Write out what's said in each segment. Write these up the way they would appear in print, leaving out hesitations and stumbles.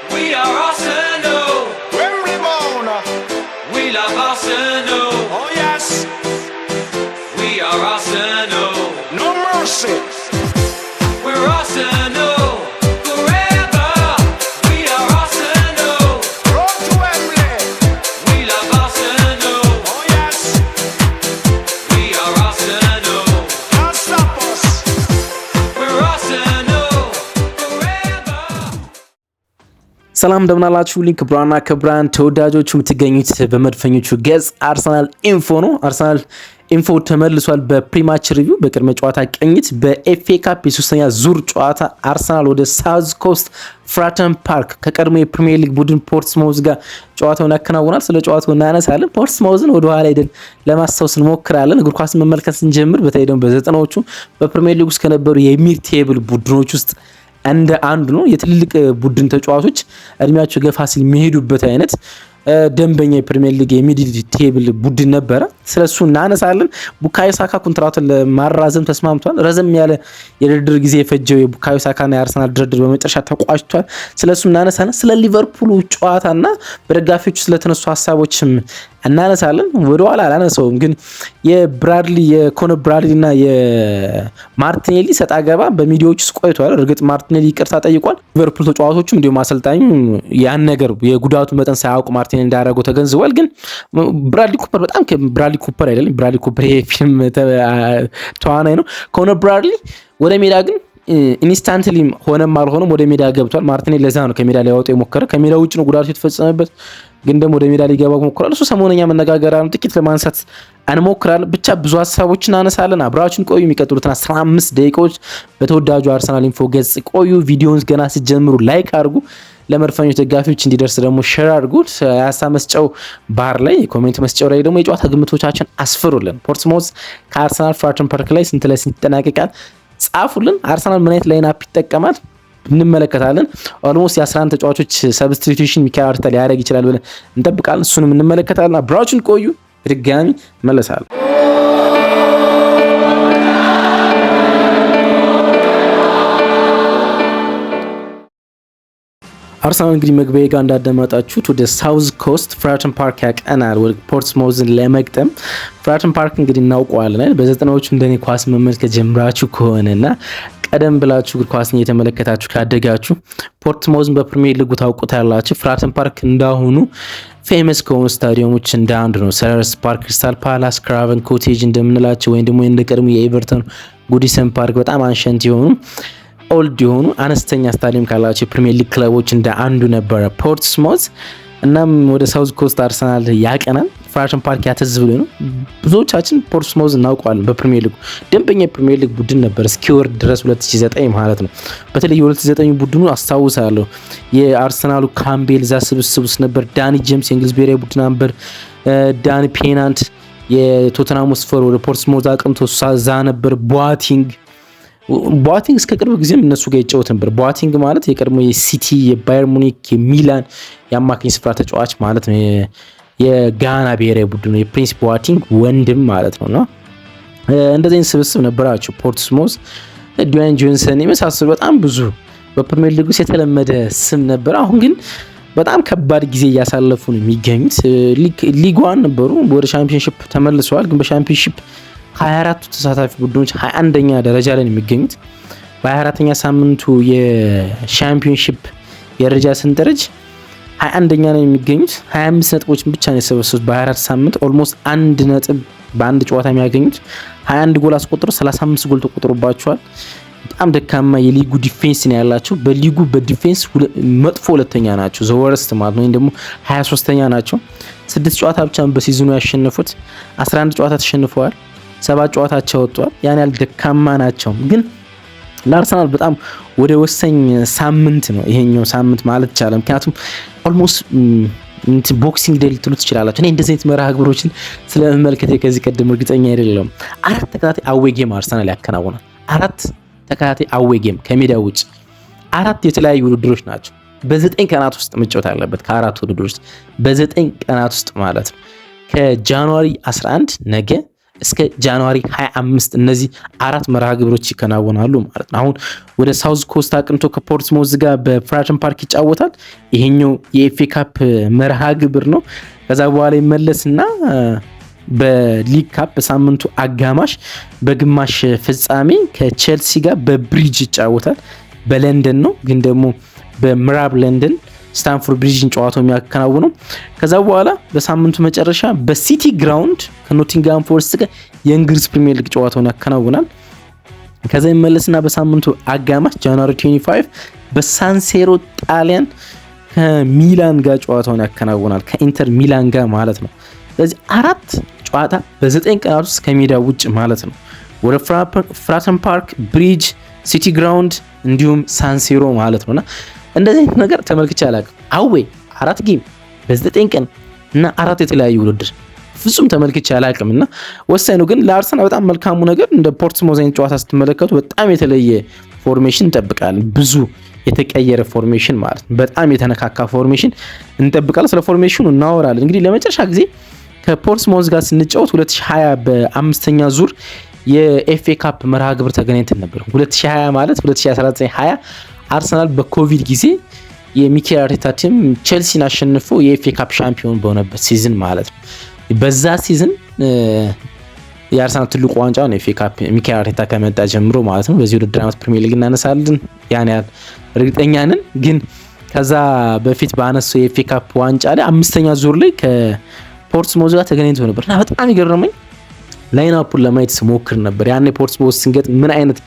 We are Arsenal. Wembley bound. We love Arsenal. Oh yes. We are Arsenal. No mercy. We're Arsenal. Forever. We are Arsenal. Road to Wembley. We love Arsenal. Oh yes. We are Arsenal. Can't stop us. We're Arsenal. Forever. ሰላም እንደምናላችሁ ሊንክ ብራና ከብራን ተወዳጆቹ የምትገኙት በመድፈኞቹ ገጽ አርሰናል ኢንፎ ነው። አርሰናል ኢንፎ ተመልሷል። በፕሪማች ሪቪው በቅድመ ጨዋታ ቅኝት በኤፍኤ ካፕ የሶስተኛ ዙር ጨዋታ አርሰናል ወደ ሳውዝ ኮስት ፍራተን ፓርክ ከቀድሞ የፕሪሚየር ሊግ ቡድን ፖርትስማውዝ ጋር ጨዋታውን ያከናውናል። ስለ ጨዋታው እናነሳለን። ፖርትስማውዝን ወደ ኋላ ሄደን ለማስታወስ እንሞክራለን። እግር ኳስ መመልከት ስንጀምር በተለይ ደግሞ በዘጠናዎቹ በፕሪሚየር ሊግ ውስጥ ከነበሩ የሚድ ቴብል ቡድኖች ውስጥ እንደ አንዱ ነው። የትልልቅ ቡድን ተጫዋቾች እድሜያቸው ገፋ ሲል የሚሄዱበት አይነት ደንበኛ የፕሪሚየር ሊግ የሚድ ቴብል ቡድን ነበረ። ስለሱ እናነሳለን። ቡካዮ ሳካ ኮንትራቱን ለማራዘም ተስማምቷል። ረዘም ያለ የድርድር ጊዜ የፈጀው የቡካዮ ሳካና የአርሰናል ድርድር በመጨረሻ ተቋጭቷል። ስለሱ እናነሳለን። ስለ ሊቨርፑሉ ጨዋታና በደጋፊዎቹ ስለተነሱ ሀሳቦችም እናነሳለን። ወደኋላ አላነሳውም ግን የኮነር ብራድሊና የማርቲኔሊ ሰጣ ገባ በሚዲያዎች ውስጥ ቆይቷል። እርግጥ ማርቲኔሊ ይቅርታ ጠይቋል። ሊቨርፑል ተጫዋቾችም እንዲሁም አሰልጣኙ ያን ነገር የጉዳቱን መጠን ሳያውቁ ማርቲኔሊ እንዳደረገው ተገንዝቧል። ግን ብራድሊ ኩፐር በጣም ብራድሊ ኩፐር አይደለም፣ ብራድሊ ኩፐር ይሄ ፊልም ተዋናይ ነው። ኮነር ብራድሊ ወደ ሜዳ ግን ኢንስታንትሊ ሆነም አልሆነም ወደ ሜዳ ገብቷል። ማርቲኔሊ ለዛ ነው ከሜዳ ሊያወጣ የሞከረ። ከሜዳ ውጭ ነው ጉዳቱ የተፈጸመበት፣ ግን ደግሞ ወደ ሜዳ ሊገባ ሞክሯል። እሱ ሰሞነኛ መነጋገሪያ ነው። ጥቂት ለማንሳት እንሞክራለን። ብቻ ብዙ ሀሳቦችን እናነሳለን። አብራችን ቆዩ። የሚቀጥሉትን 15 ደቂቃዎች በተወዳጁ አርሰናል ኢንፎ ገጽ ቆዩ። ቪዲዮውን ገና ሲጀምሩ ላይክ አድርጉ። ለመድፈኞች ደጋፊዎች እንዲደርስ ደግሞ ሼር አድርጉ። የሀሳብ መስጫው ባር ላይ ኮሜንት መስጫው ላይ ደግሞ የጨዋታ ግምቶቻችን አስፍሩልን። ፖርትስማውዝ ከአርሰናል ፍራተን ፓርክ ላይ ስንት ላይ ይጠናቀቃል ጻፉልን። አርሰናል ምን አይነት ላይን አፕ ይጠቀማል እንመለከታለን። ኦልሞስት የ11 ተጫዋቾች ሰብስቲቲዩሽን ሚካኤል አርቴታ ሊያደርግ ይችላል ብለን እንጠብቃለን። እሱንም እንመለከታለን። አብራችሁን ቆዩ። ድጋሚ መለሳለሁ። አርሰናል እንግዲህ መግቢያ ጋር እንዳደመጣችሁት ወደ ሳውዝ ኮስት ፍራተን ፓርክ ያቀናል ወደ ፖርትስማውዝን ለመግጠም። ፍራተን ፓርክ እንግዲህ እናውቀዋለን። በዘጠናዎቹ እንደኔ ኳስ መመልከት ጀምራችሁ ከሆነና ቀደም ብላችሁ እግር ኳስን እየተመለከታችሁ ካደጋችሁ ፖርትስማውዝን በፕሪሚየር ሊጉ ታውቁታላችሁ። ፍራተን ፓርክ እንዳሁኑ ፌመስ ከሆኑ ስታዲየሞች እንደ አንዱ ነው። ሰለርስ ፓርክ፣ ክሪስታል ፓላስ፣ ክራቨን ኮቴጅ እንደምንላቸው ወይም ደግሞ እንደ ቀድሞ የኤቨርተን ጉዲሰን ፓርክ በጣም አንሸንት የሆኑ ኦልድ የሆኑ አነስተኛ ስታዲየም ካላቸው የፕሪሚየር ሊግ ክለቦች እንደ አንዱ ነበረ ፖርትስማውዝ። እናም ወደ ሳውዝ ኮስት አርሰናል ያቀናል። ፍራተን ፓርክ ያተዝ ብሎ ነው። ብዙዎቻችን ፖርትስማውዝ እናውቀዋለን። በፕሪሚየር ሊጉ ደንበኛ የፕሪሚየር ሊግ ቡድን ነበር እስኪወርድ ድረስ 2009 ማለት ነው። በተለይ የ2009 ቡድኑ አስታውሳለሁ። የአርሰናሉ ካምቤል እዛ ስብስብ ውስጥ ነበር። ዳኒ ጄምስ የእንግሊዝ ብሔራዊ ቡድን ነበር። ዳኒ ፔናንት የቶተንሃም ስፐር ወደ ፖርትስማውዝ አቅንቶ እዛ ነበር። ቦአቲንግ እስከ ቅርብ ጊዜም እነሱ ጋር ይጫወት ነበር። ቦአቲንግ ማለት የቀድሞ የሲቲ፣ የባየር ሙኒክ፣ የሚላን የአማካኝ ስፍራ ተጫዋች ማለት ነው። የጋና ብሔራዊ ቡድን የፕሪንስ ቦአቲንግ ወንድም ማለት ነውና እንደዚህ ስብስብ ነበራቸው ፖርትስማውዝ። ዲዋይን ጆንሰን የመሳሰሉ በጣም ብዙ በፕሪሚየር ሊግ ውስጥ የተለመደ ስም ነበር። አሁን ግን በጣም ከባድ ጊዜ እያሳለፉ ነው የሚገኙት። ሊግ ዋን ነበሩ፣ ወደ ሻምፒዮንሺፕ ተመልሰዋል። ግን በሻምፒዮንሺፕ 24ቱ ተሳታፊ ቡድኖች 21ኛ ደረጃ ላይ ነው የሚገኙት። በ24ኛ ሳምንቱ የሻምፒዮንሺፕ የደረጃ ሰንጠረዥ 21ኛ ላይ የሚገኙት 25 ነጥቦችን ብቻ ነው የሰበሰቡት በ24 ሳምንት። ኦልሞስት 1 ነጥብ በአንድ ጨዋታ የሚያገኙት 21 ጎል አስቆጥሮ 35 ጎል ተቆጥሮባቸዋል። በጣም ደካማ የሊጉ ዲፌንስ ነው ያላቸው። በሊጉ በዲፌንስ መጥፎ ሁለተኛ ናቸው፣ ዘወረስት ማለት ነው። ወይም ደግሞ 23ኛ ናቸው። 6 ጨዋታ ብቻ በሲዝኑ ያሸነፉት። 11 ጨዋታ ተሸንፈዋል። 7 ጨዋታቸው ወጥቷል። ያን ያህል ደካማ ናቸው። ግን ለአርሰናል በጣም ወደ ወሳኝ ሳምንት ነው ይሄኛው ሳምንት ማለት ይቻላል። ምክንያቱም ኦልሞስት ቦክሲንግ ዴይ ልትሉ ትችላላችሁ። እኔ እንደዚህ አይነት መርሃ ግብሮችን ስለመመልከት ከዚህ ቀደም እርግጠኛ አይደለም። 4 ተከታታይ አዌ ጌም አርሰናል ያከናውናል። 4 ተከታታይ አዌ ጌም ከሜዳ ውጭ 4 የተለያዩ ውድድሮች ናቸው። በ9 ቀናት ውስጥ መጫወት አለበት። ከ4 ውድድሮች በ9 ቀናት ውስጥ ማለት ነው። ከጃንዋሪ 11 ነገ እስከ ጃንዋሪ 25 እነዚህ 4 መርሃ ግብሮች ይከናወናሉ ማለት ነው። አሁን ወደ ሳውዝ ኮስት አቅንቶ ከፖርትስሞዝ ጋር በፍራተን ፓርክ ይጫወታል። ይሄኛው የኤፍኤ ካፕ መርሃ ግብር ነው። ከዛ በኋላ ይመለስና በሊግ ካፕ በሳምንቱ አጋማሽ በግማሽ ፍጻሜ ከቼልሲ ጋር በብሪጅ ይጫወታል። በለንደን ነው ግን ደግሞ በምዕራብ ለንደን ስታንፎርድ ብሪጅን ጨዋታው የሚያከናውነው። ከዛ በኋላ በሳምንቱ መጨረሻ በሲቲ ግራውንድ ከኖቲንግሃም ፎረስት ጋር የእንግሊዝ ፕሪሚየር ሊግ ጨዋታውን ያከናውናል። ከዛ ይመለስና በሳምንቱ አጋማሽ ጃንዋሪ 25 በሳንሴሮ ጣሊያን ከሚላን ጋር ጨዋታውን ያከናውናል፣ ከኢንተር ሚላን ጋር ማለት ነው። ስለዚህ 4 ጨዋታ በ9 ቀናት ውስጥ ከሜዳ ውጭ ማለት ነው። ወደ ፍራተን ፓርክ፣ ብሪጅ፣ ሲቲ ግራውንድ እንዲሁም ሳንሴሮ ማለት ነውና እንደዚህ አይነት ነገር ተመልክቼ አላውቅም። አዌ 4 ጌም በ9 ቀን እና 4 የተለያዩ ውድድር ፍጹም ተመልክቼ አላውቅም እና ወሳኝ ነው። ግን ለአርሰናል በጣም መልካሙ ነገር እንደ ፖርትስሞዝ አይነት ጨዋታ ስትመለከቱ በጣም የተለየ ፎርሜሽን እንጠብቃለን። ብዙ የተቀየረ ፎርሜሽን ማለት ነው። በጣም የተነካካ ፎርሜሽን እንጠብቃለን። ስለ ፎርሜሽኑ እናወራለን። እንግዲህ ለመጨረሻ ጊዜ ከፖርትስሞዝ ጋር ስንጫወት 2020 በአምስተኛ ዙር የኤፍኤ ካፕ መርሃ ግብር ተገናኝተን ነበር። 2020 ማለት 2019-20 አርሰናል በኮቪድ ጊዜ የሚኬል አርቴታ ቲም ቼልሲን አሸንፎ የኤፍኤ ካፕ ሻምፒዮን በሆነበት ሲዝን ማለት ነው። በዛ ሲዝን የአርሰናል ትልቁ ዋንጫ ነው ኤፍኤ ካፕ ሚኬል አርቴታ ከመጣ ጀምሮ ማለት ነው። በዚህ ውድድር ዓመት ፕሪሚየር ሊግ እናነሳለን ያን ያህል እርግጠኛ ነን። ግን ከዛ በፊት ባነሰው የኤፍኤ ካፕ ዋንጫ ላይ አምስተኛ ዙር ላይ ከፖርትስሞዝ ጋር ተገናኝቶ ነበር እና በጣም ይገርመኝ ላይንአፑን ለማየት ስሞክር ነበር። ያኔ ፖርትስሞዝ ስንገጥም ምን አይነት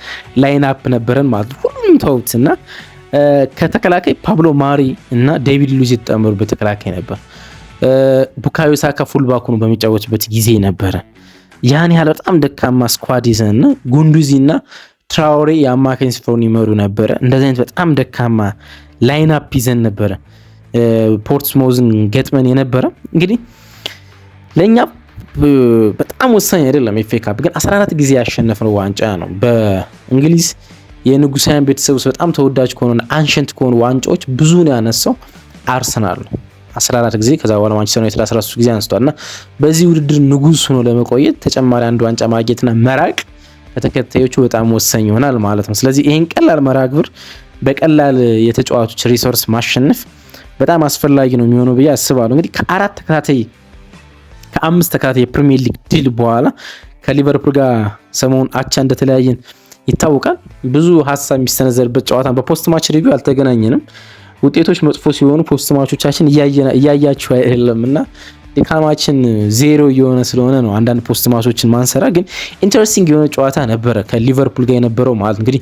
ላይንአፕ ነበረን ማለት ነው። ሁሉም ተውት እና ከተከላካይ ፓብሎ ማሪ እና ዴቪድ ሉዊዝ የተጣመሩበት ተከላካይ ነበር። ቡካዮ ሳካ ፉልባክ ሆኖ በሚጫወትበት ጊዜ ነበረ። ያን ያህል በጣም ደካማ ስኳድ ይዘን ጉንዱዚ እና ትራውሬ የአማካኝ ስፍራውን ይመሩ ነበረ። እንደዚህ አይነት በጣም ደካማ ላይንአፕ ይዘን ነበረ ፖርትስሞዝን ገጥመን የነበረ። እንግዲህ ለእኛ በጣም ወሳኝ አይደለም ኤፍኤ ካፕ ግን 14 ጊዜ ያሸነፍነው ዋንጫ ነው። በእንግሊዝ የንጉሳውያን ቤተሰብ ውስጥ በጣም ተወዳጅ ከሆኑ አንሸንት ከሆኑ ዋንጫዎች ብዙ ነው ያነሳው አርሰናል ነው 14 ጊዜ። ከዛ በኋላ ማንቸስተር ዩናይትድ 13 ጊዜ አንስቷል እና በዚህ ውድድር ንጉስ ሆኖ ለመቆየት ተጨማሪ አንድ ዋንጫ ማግኘትና መራቅ ከተከታዮቹ በጣም ወሳኝ ይሆናል ማለት ነው። ስለዚህ ይሄን ቀላል መርሃ ግብር በቀላል የተጫዋቾች ሪሶርስ ማሸነፍ በጣም አስፈላጊ ነው የሚሆነው ብዬ አስባለሁ። እንግዲህ ከአምስት ተከታታይ የፕሪሚየር ሊግ ድል በኋላ ከሊቨርፑል ጋር ሰሞኑን አቻ እንደተለያየን ይታወቃል። ብዙ ሀሳብ የሚሰነዘርበት ጨዋታ በፖስት ማች ሪቪው አልተገናኘንም። ውጤቶች መጥፎ ሲሆኑ ፖስት ማቾቻችን እያያችሁ አይደለም እና ድካማችን ዜሮ እየሆነ ስለሆነ ነው አንዳንድ ፖስት ማቾችን ማንሰራ። ግን ኢንተረስቲንግ የሆነ ጨዋታ ነበረ ከሊቨርፑል ጋር የነበረው ማለት እንግዲህ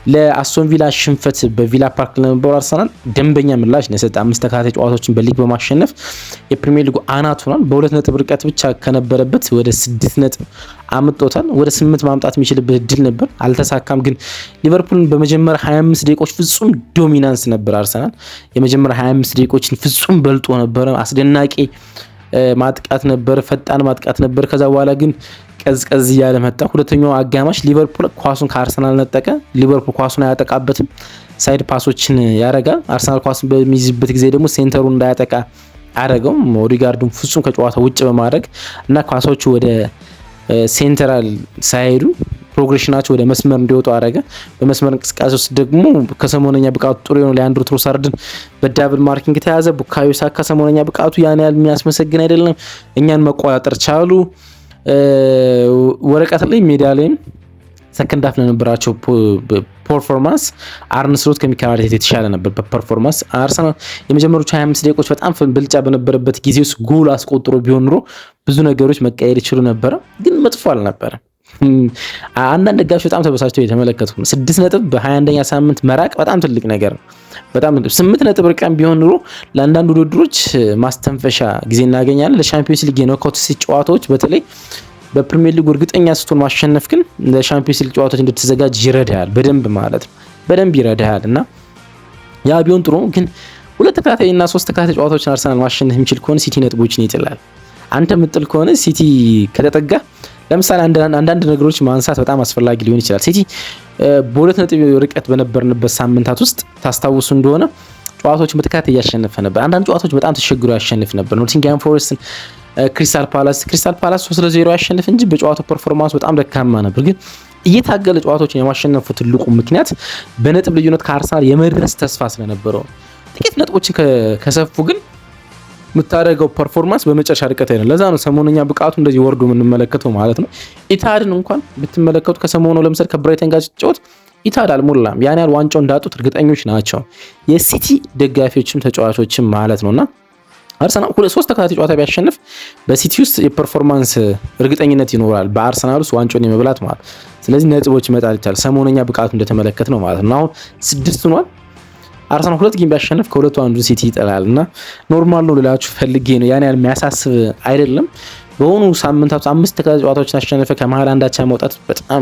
ለአስቶን ቪላ ሽንፈት በቪላ ፓርክ ለነበረው አርሰናል ደንበኛ ምላሽ ነው የሰጠ። 5 ተከታታይ ጨዋታዎችን በሊግ በማሸነፍ የፕሪሚየር ሊጉ አናት ሆኗል። በ2 ነጥብ ርቀት ብቻ ከነበረበት ወደ 6 ነጥብ አምጥቶታል። ወደ 8 ማምጣት የሚችልበት እድል ነበር፣ አልተሳካም። ግን ሊቨርፑልን በመጀመሪያ 25 ደቂቃዎች ፍጹም ዶሚናንስ ነበር አርሰናል። የመጀመሪያ 25 ደቂቃዎችን ፍጹም በልጦ ነበረ። አስደናቂ ማጥቃት ነበር፣ ፈጣን ማጥቃት ነበር። ከዛ በኋላ ግን ቀዝቀዝ እያለ መጣ። ሁለተኛው አጋማሽ ሊቨርፑል ኳሱን ከአርሰናል ነጠቀ። ሊቨርፑል ኳሱን አያጠቃበትም፣ ሳይድ ፓሶችን ያረጋል። አርሰናል ኳሱን በሚይዝበት ጊዜ ደግሞ ሴንተሩን እንዳያጠቃ አረገው። ኦዲጋርዱን ፍጹም ከጨዋታ ውጭ በማድረግ እና ኳሶቹ ወደ ሴንተራል ሳይሄዱ ፕሮግሬሽናቸው ወደ መስመር እንዲወጡ አረገ። በመስመር እንቅስቃሴ ውስጥ ደግሞ ከሰሞነኛ ብቃቱ ጥሩ የሆነ ሊያንድሮ ትሮሳርድን በዳብል ማርኪንግ ተያዘ። ቡካዮ ሳካ ሰሞነኛ ብቃቱ ያን ያህል የሚያስመሰግን አይደለም። እኛን መቆጣጠር ቻሉ። ወረቀት ላይ ሜዳ ላይም ሰከንድ ሃፍ ለነበራቸው ፐርፎርማንስ አርነ ስሎት ከሚኬል አርቴታ የተሻለ ነበር በፐርፎርማንስ። አርሰናል የመጀመሪያዎቹ 25 ደቂቃዎች በጣም ብልጫ በነበረበት ጊዜ ውስጥ ጎል አስቆጥሮ ቢሆን ኑሮ ብዙ ነገሮች መቀየር ይችሉ ነበረ፣ ግን መጥፎ አልነበረ። አንዳንድ ደጋፊዎች በጣም ተበሳጭተው የተመለከቱ 6 ነጥብ በ21ኛ ሳምንት መራቅ በጣም ትልቅ ነገር ነው። በጣም 8 ነጥብ ርቀን ቢሆን ኑሮ ለአንዳንድ ውድድሮች ማስተንፈሻ ጊዜ እናገኛለን። ለሻምፒዮንስ ሊግ የኖካውት ጨዋታዎች በተለይ በፕሪሚየር ሊግ እርግጠኛ ስትሆን ማሸነፍ ግን ለሻምፒዮንስ ሊግ ጨዋታዎች እንድትዘጋጅ ይረዳሃል፣ በደንብ ማለት ነው፣ በደንብ ይረዳሃል። እና ያ ቢሆን ጥሩ። ግን 2 ተከታታይ እና 3 ተከታታይ ጨዋታዎችን አርሰናል ማሸነፍ የሚችል ከሆነ ሲቲ ነጥቦችን ይጥላል። አንተ ምጥል ከሆነ ሲቲ ከተጠጋ ለምሳሌ አንዳንድ ነገሮች ማንሳት በጣም አስፈላጊ ሊሆን ይችላል። ሲቲ በ2 ነጥብ ርቀት በነበርንበት ሳምንታት ውስጥ ታስታውሱ እንደሆነ ጨዋታዎችን በተከታታይ እያሸነፈ ነበር። አንዳንድ ጨዋታዎች በጣም ተሸግሮ ያሸንፍ ነበር። ኖቲንግሃም ፎረስትን ክሪስታል ፓላስ 3-0 ያሸንፍ እንጂ በጨዋታው ፐርፎርማንስ በጣም ደካማ ነበር። ግን እየታገለ ጨዋታዎችን የማሸነፉ ትልቁ ምክንያት በነጥብ ልዩነት ከአርሰናል የመድረስ ተስፋ ስለነበረው ጥቂት ነጥቦችን ከሰፉ ግን የምታደርገው ፐርፎርማንስ በመጨረሻ ርቀት አይደለም። ለዛ ነው ሰሞኑኛ ብቃቱ እንደዚህ ወርዶ የምንመለከተው ማለት ነው። ኢታድን እንኳን ብትመለከቱ ከሰሞኑ ለምሳሌ ከብራይተን ጋር ሲጫወት ኢታድ አልሞላም። ያን ያህል ዋንጫው እንዳጡት እርግጠኞች ናቸው የሲቲ ደጋፊዎችም ተጫዋቾችም ማለት ነውና አርሰናል 3 ተከታታይ ጨዋታ ቢያሸንፍ በሲቲ ውስጥ የፐርፎርማንስ እርግጠኝነት ይኖራል፣ በአርሰናል ውስጥ ዋንጫውን የመብላት ማለት። ስለዚህ ነጥቦች ይመጣል ይቻላል ሰሞኑኛ ብቃቱ እንደተመለከት ነው ማለት ነው። አሁን 6 ሆኗል። አርሰናል 2 ጌም ቢያሸንፍ ከሁለቱ አንዱን ሲቲ ይጠላል እና ኖርማል ነው ልላችሁ ፈልጌ ነው። ያን ያህል የሚያሳስብ አይደለም። በሆኑ ሳምንታት 5 ተከታታይ ጨዋታዎችን አሸነፈ ከመሀል አንዳቻ መውጣት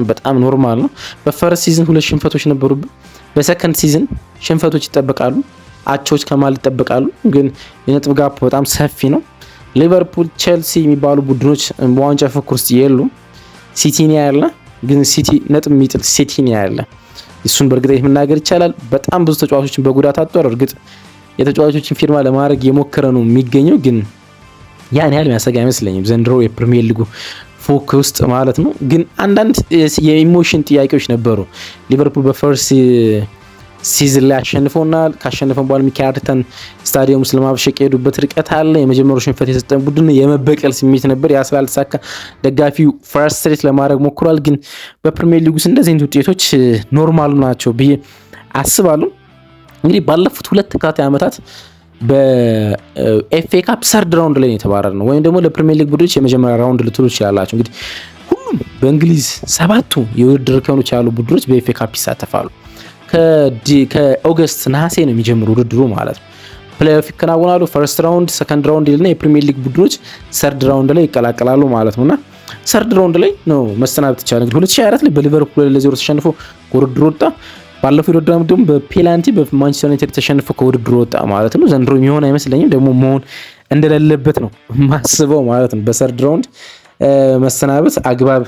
በጣም ኖርማል ነው። በፈርስት ሲዝን 2 ሽንፈቶች ነበሩብን። በሰከንድ ሲዝን ሽንፈቶች ይጠበቃሉ፣ አቻዎች ከመሀል ይጠበቃሉ። ግን የነጥብ ጋፕ በጣም ሰፊ ነው። ሊቨርፑል፣ ቼልሲ የሚባሉ ቡድኖች በዋንጫ ፍክር ውስጥ የሉም። ሲቲን ያለ ግን ሲቲ ነጥብ የሚጥል ሲቲን ያለ እሱን በእርግጠኝነት መናገር ይቻላል። በጣም ብዙ ተጫዋቾችን በጉዳት አጥቷል። እርግጥ የተጫዋቾችን ፊርማ ለማድረግ የሞከረ ነው የሚገኘው፣ ግን ያን ያህል የሚያሰጋ አይመስለኝም ዘንድሮ የፕሪሚየር ሊጉ ፎክ ውስጥ ማለት ነው። ግን አንዳንድ የኢሞሽን ጥያቄዎች ነበሩ። ሊቨርፑል በፈርስት ሲዝን ላይ አሸንፈውናል። ካሸነፈን በኋላ ሚካኤል አርቴታን ስታዲየም ውስጥ ለማብሸቅ የሄዱበት ርቀት አለ። የመጀመሪያው ሽንፈት የሰጠን ቡድን የመበቀል ስሜት ነበር። ያ ስላልተሳካ ደጋፊው ፍራስትሬት ለማድረግ ሞክሯል። ግን በፕሪሚየር ሊግ ውስጥ እንደዚህ አይነት ውጤቶች ኖርማል ናቸው ብዬ አስባለሁ። እንግዲህ ባለፉት 2 ተከታታይ ዓመታት በኤፍኤ ካፕ ሰርድ ራውንድ ላይ የተባረረ ነው፣ ወይም ደግሞ ለፕሪሚየር ሊግ ቡድኖች የመጀመሪያ ራውንድ ልትሉ ይችላላችሁ። እንግዲህ ሁሉም በእንግሊዝ 7ቱ የውድድር እርከኖች ያሉ ቡድኖች በኤፍኤ ካፕ ይሳተፋሉ። ከኦገስት ነሐሴ ነው የሚጀምሩ ውድድሩ ማለት ነው። ፕሌይኦፍ ይከናወናሉ። ፈርስት ራውንድ፣ ሰከንድ ራውንድ ይልና የፕሪሚየር ሊግ ቡድኖች ሰርድ ራውንድ ላይ ይቀላቀላሉ ማለት ነውና ሰርድ ራውንድ ላይ ነው መሰናበት ይቻላል። እንግዲህ 2024 ላይ በሊቨርፑል 2-0 ተሸንፎ ከውድድሩ ወጣ። ባለፈው የውድድር ዓመት ደግሞ በፔናልቲ በማንቸስተር ዩናይትድ ተሸንፎ ከውድድሩ ወጣ ማለት ነው። ዘንድሮ የሚሆን አይመስለኝም፣ ደግሞ መሆን እንደሌለበት ነው ማስበው ማለት ነው። በሰርድ ራውንድ መሰናበት አግባብ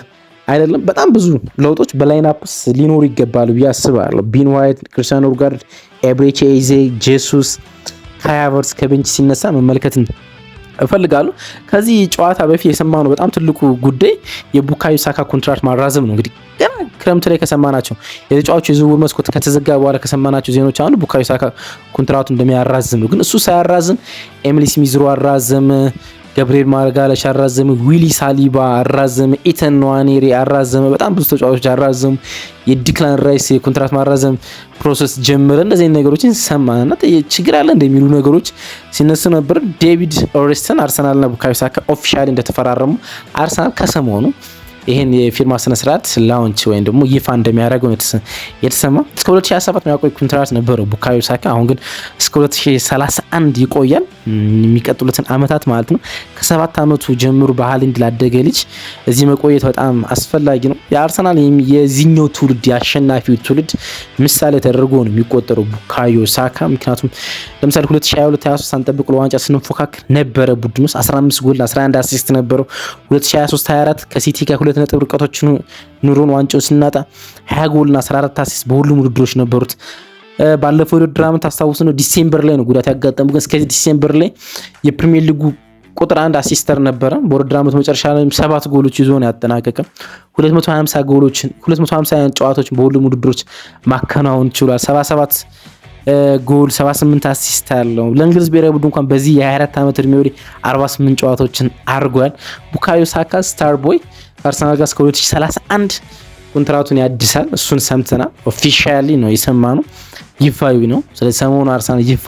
አይደለም። በጣም ብዙ ለውጦች በላይናፕስ ሊኖሩ ይገባሉ ብዬ አስባለሁ። ቢን ዋይት፣ ክርስቲያን ኖርጋርድ፣ ኤብሬቺ ኤዜ፣ ጄሱስ፣ ካይ ሃቨርትዝ ከቤንች ሲነሳ መመልከትን እፈልጋለሁ። ከዚህ ጨዋታ በፊት የሰማነው በጣም ትልቁ ጉዳይ የቡካዮ ሳካ ኮንትራክት ማራዘም ነው። እንግዲህ ገና ክረምት ላይ ከሰማናቸው የተጫዋቹ የዝውውር መስኮት ከተዘጋ በኋላ ከሰማናቸው ዜናዎች አንዱ ቡካዮ ሳካ ኮንትራክቱ እንደሚያራዝም ነው። ግን እሱ ሳያራዝም ኤሚሊ ስሚዝ ሮ አራዘመ፣ ገብርኤል ማርጋለሽ አራዘመ፣ ዊሊ ሳሊባ አራዘመ፣ ኢተን ንዋኔሪ አራዘመ፣ በጣም ብዙ ተጫዋቾች አራዘሙ። የዲክላን ራይስ የኮንትራክት ማራዘም ፕሮሰስ ጀመረ። እንደዚህ አይነት ነገሮችን ሰማንና ችግር አለ እንደሚሉ ነገሮች ሲነሱ ነበር። ዴቪድ ኦሬስተን አርሰናልና ቡካዮ ሳካ ኦፊሻሊ እንደተፈራረሙ አርሰናል ከሰሞኑ ይሄን የፊርማ ስነ ስርዓት ላውንች ወይም ደግሞ ይፋ እንደሚያደርገው የተሰማ። እስከ 2027 የሚያቆይ ኮንትራክት ነበረው ቡካዮ ሳካ። አሁን ግን እስከ 2031 ይቆያል፣ የሚቀጥሉትን አመታት ማለት ነው። ከ7 አመቱ ጀምሮ በሃላንድ ላደገ ልጅ እዚህ መቆየት በጣም አስፈላጊ ነው። የአርሰናል የዚህኛው ትውልድ የአሸናፊው ትውልድ ምሳሌ ተደርጎ ነው የሚቆጠረው ቡካዮ ሳካ። ምክንያቱም ለምሳሌ 2022-23 አንጠብቅ ለዋንጫ ስንፎካከር ነበረ ቡድን ውስጥ 15 ጎል 11 አሲስት ነበረው። 2023-24 ከሲቲ ጋር 2 ነጥብ ርቀቶች ኑሮን ዋንጫውን ስናጣ 20 ጎልና 14 አሲስት በሁሉም ውድድሮች ነበሩት። ባለፈው የውድድር ዓመት አስታውሱ ነው ዲሴምበር ላይ ነው ጉዳት ያጋጠሙ። ግን እስከዚህ ዲሴምበር ላይ የፕሪሚየር ሊጉ ቁጥር 1 አሲስተር ነበረ። በውድድር ዓመቱ መጨረሻ ላይ 7 ጎሎች ይዞ ነው ያጠናቀቀ። 250 ጎሎችን 250 ጨዋታዎችን በሁሉም ውድድሮች ማከናወን ችሏል። 77 ጎል 78 አሲስት አለው። ለእንግሊዝ ብሔራዊ ቡድን እንኳን በዚህ የ24 ዓመት እድሜ ወዲህ 48 ጨዋታዎችን አድርጓል። ቡካዮ ሳካ ስታር ቦይ አርሰናል ጋር እስከ 2031 ኮንትራቱን ያድሳል። እሱን ሰምተናል። ኦፊሻሊ ነው የሰማነው፣ ይፋዊ ነው። ስለዚህ ሰሞኑ አርሰናል ይፋ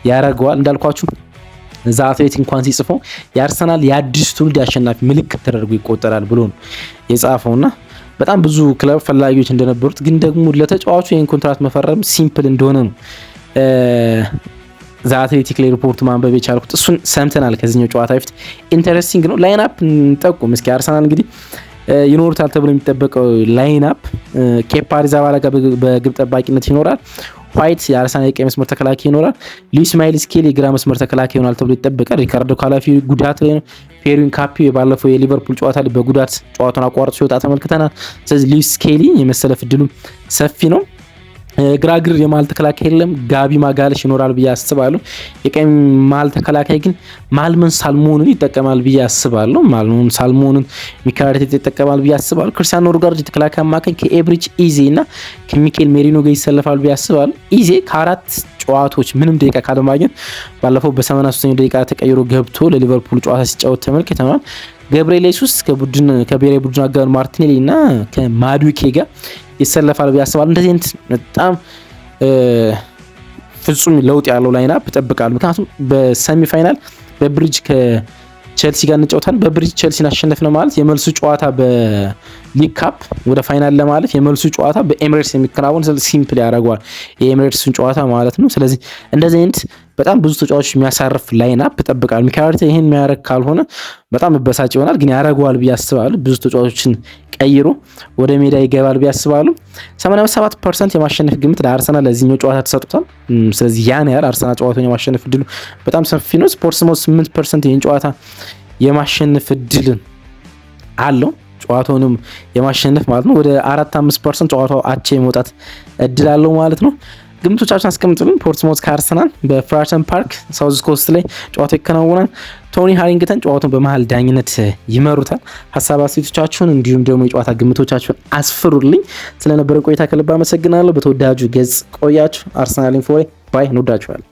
ያደርገዋል። እንዳልኳችሁ እዛ አትሌቲክ እንኳን ሲጽፈው የአርሰናል የአዲስ ትውልድ አሸናፊ ምልክት ተደርጎ ይቆጠራል ብሎ ነው የጻፈውና በጣም ብዙ ክለብ ፈላጊዎች እንደነበሩት ግን ደግሞ ለተጫዋቹ ይህን ኮንትራት መፈረም ሲምፕል እንደሆነ ነው ዛ አትሌቲክ ላይ ሪፖርት ማንበብ የቻልኩት። እሱን ሰምተናል ከዚህኛው ጨዋታ በፊት። ኢንተረስቲንግ ነው። ላይንአፕ እንጠቁም እስኪ። አርሰናል እንግዲህ ይኖሩታል ተብሎ የሚጠበቀው ላይንአፕ ኬፓ አሪዛባላጋ በግብ ጠባቂነት ይኖራል። ዋይት የአርሰናል የቀኝ መስመር ተከላካይ ይኖራል። ሉዊስ ማይልስ ስኬሊ የግራ መስመር ተከላካይ ይሆናል ተብሎ ይጠበቃል። ሪካርዶ ካላፊ ጉዳት ላይ ነው። ፔሪን ካፒ የባለፈው የሊቨርፑል ጨዋታ ላይ በጉዳት ጨዋታውን አቋርጦ ሲወጣ ተመልክተናል። ስለዚህ ሉዊስ ስኬሊ የመሰለፍ እድሉ ሰፊ ነው። ግራግር የመሀል ተከላካይ የለም። ጋቢ ማጋለሽ ይኖራል ብዬ አስባለሁ። የቀኝ መሀል ተከላካይ ግን ማልመን ሳልሞንን ይጠቀማል ብዬ አስባለሁ። ማልመን ሳልሞንን ሚካኤል አርቴታ ይጠቀማል ብዬ አስባለሁ። ክርስቲያኖ ኖርጋርድ ተከላካይ አማካኝ ከኤብሪች ኢዜ እና ከሚካኤል ሜሪኖ ጋር ይሰለፋል ብዬ አስባለሁ። ኢዜ ከአራት ጨዋታዎች ምንም ደቂቃ ካለማግኘት ባለፈው በ83ኛው ደቂቃ ተቀይሮ ገብቶ ለሊቨርፑል ጨዋታ ሲጫወት ተመልክተናል። ገብርኤል ኢየሱስ ከብሔራዊ ቡድን አጋር ማርቲኔሊ እና ከማዱኬ ጋር ይሰለፋል ብዬ አስባለሁ። እንደዚህ አይነት በጣም ፍጹም ለውጥ ያለው ላይናፕ ይጠብቃሉ። ምክንያቱም በሰሚ ፋይናል በብሪጅ ከቼልሲ ጋር እንጫወታለን። በብሪጅ ቼልሲን አሸነፍን ማለት የመልሱ ጨዋታ በሊግ ካፕ ወደ ፋይናል ለማለፍ የመልሱ ጨዋታ በኤሚሬትስ የሚከናወን ሲምፕል ያደርገዋል የኤሚሬትስን ጨዋታ ማለት ነው። ስለዚህ እንደዚህ አይነት በጣም ብዙ ተጫዋቾች የሚያሳርፍ ላይናፕ ይጠብቃል። ሚካኤል አርቴታ ይሄን የሚያደርግ ካልሆነ በጣም መበሳጭ ይሆናል፣ ግን ያደርገዋል ብዬ አስባለሁ። ብዙ ተጫዋቾችን ቀይሮ ወደ ሜዳ ይገባል ብዬ አስባለሁ። 87% የማሸነፍ ግምት ለአርሰናል ለዚህኛው ጨዋታ ተሰጥቷል። ስለዚህ ያን ያህል አርሰናል ጨዋታውን የማሸነፍ እድሉ በጣም ሰፊ ነው። ስፖርትስሞት 8% ይህን ጨዋታ የማሸነፍ እድል አለው። ጨዋታውንም የማሸነፍ ማለት ነው። ወደ 4-5% ጨዋታው አቻ የመውጣት እድል አለው ማለት ነው። ግምቶቻችን አስቀምጡልን። ፖርትስሞት ከአርሰናል በፍራተን ፓርክ ሳውዝ ኮስት ላይ ጨዋታው ይከናወናል። ቶኒ ሃሪንግተን ጨዋታውን በመሀል ዳኝነት ይመሩታል። ሀሳብ አስተያየቶቻችሁን እንዲሁም ደግሞ የጨዋታ ግምቶቻችሁን አስፍሩልኝ። ስለነበረ ቆይታ ከልብ አመሰግናለሁ። በተወዳጁ ገጽ ቆያችሁ። አርሰናል ኢንፎ ባይ እንወዳችኋለን።